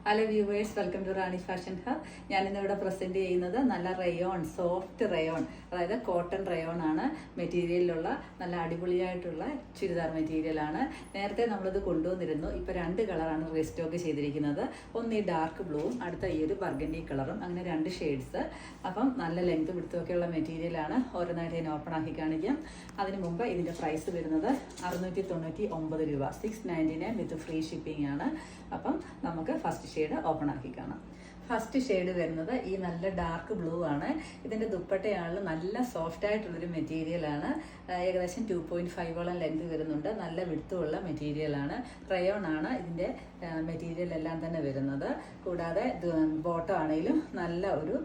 Hello viewers, welcome to Rani fashion hub. ഞാനിന്നിവിടെ present ചെയ്യുന്നത് നല്ല റയോൺ, സോഫ്റ്റ് റയോൺ, അതായത് കോട്ടൺ റയോൺ ആണ് മെറ്റീരിയലിലുള്ള നല്ല അടിപൊളിയായിട്ടുള്ള ചുരിദാർ മെറ്റീരിയലാണ്. നേരത്തെ നമ്മളിത് കൊണ്ടുവന്നിരുന്നു. ഇപ്പോൾ രണ്ട് കളറാണ് റീസ്റ്റോക്ക് ചെയ്തിരിക്കുന്നത്. ഒന്ന് ഈ ഡാർക്ക് ബ്ലൂവും അടുത്ത ഈ ഒരു ബർഗൻഡി കളറും, അങ്ങനെ രണ്ട് ഷെയ്ഡ്സ്. അപ്പം നല്ല ലെങ്ത് പിടുത്തമൊക്കെയുള്ള മെറ്റീരിയലാണ്. ഓരോന്നായിട്ട് ഞാൻ ഓപ്പൺ ആക്കി കാണിക്കാം. അതിന് മുമ്പ് ഇതിൻ്റെ പ്രൈസ് വരുന്നത് 699 രൂപ, 699 വിത്ത് ഫ്രീ ഷിപ്പിംഗ് ആണ്. അപ്പം നമുക്ക് ഫസ്റ്റ് ഷെയ്ഡ് ഓപ്പൺ ആക്കി കാണാം. ഫസ്റ്റ് ഷെയ്ഡ് വരുന്നത് ഈ നല്ല ഡാർക്ക് ബ്ലൂ ആണ്. ഇതിൻ്റെ ദുപ്പട്ടയാണെങ്കിൽ നല്ല സോഫ്റ്റ് ആയിട്ടുള്ളൊരു മെറ്റീരിയലാണ്. ഏകദേശം 2.5 ലെങ്ത് വരുന്നുണ്ട്. നല്ല വിടുത്തുള്ള മെറ്റീരിയലാണ്. റയോൺ ആണ് ഇതിൻ്റെ മെറ്റീരിയൽ എല്ലാം തന്നെ വരുന്നത്. കൂടാതെ ബോട്ടം ആണെങ്കിലും നല്ല ഒരു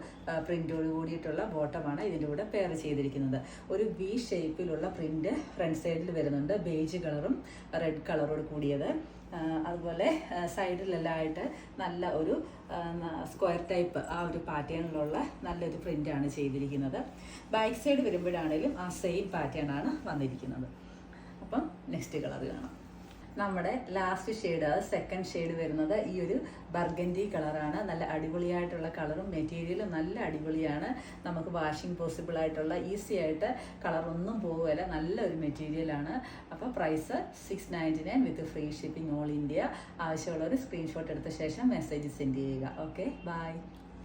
പ്രിന്റോട് കൂടിയിട്ടുള്ള ബോട്ടമാണ് ഇതിൻ്റെ കൂടെ പെയർ ചെയ്തിരിക്കുന്നത്. ഒരു വി ഷേപ്പിലുള്ള പ്രിന്റ് ഫ്രണ്ട് സൈഡിൽ വരുന്നുണ്ട്, ബേജ് കളറും റെഡ് കളറോട് കൂടിയത്. അതുപോലെ സൈഡിലെല്ലാം ആയിട്ട് നല്ല ഒരു സ്ക്വയർ ടൈപ്പ് ആ ഒരു പാറ്റേണിലുള്ള നല്ലൊരു പ്രിൻ്റാണ് ചെയ്തിരിക്കുന്നത്. ബാക്ക് സൈഡ് വരുമ്പോഴാണെങ്കിലും ആ സെയിം പാറ്റേൺ ആണ് വന്നിരിക്കുന്നത്. അപ്പം നെക്സ്റ്റ് കളർ കാണാം. നമ്മുടെ ലാസ്റ്റ് ഷെയ്ഡ്, സെക്കൻഡ് ഷെയ്ഡ് വരുന്നത് ഈ ഒരു ബർഗൻഡി കളറാണ്. നല്ല അടിപൊളിയായിട്ടുള്ള കളറും മെറ്റീരിയലും നല്ല അടിപൊളിയാണ്. നമുക്ക് വാഷിംഗ് പോസിബിൾ ആയിട്ടുള്ള, ഈസി ആയിട്ട് കളറൊന്നും പോകുകയില്ല, നല്ലൊരു മെറ്റീരിയലാണ്. അപ്പോൾ price 699 with free shipping all India. ആവശ്യമുള്ളവർ സ്ക്രീൻഷോട്ട് എടുത്ത ശേഷം മെസ്സേജ് സെൻഡ് ചെയ്യുക. Okay, by.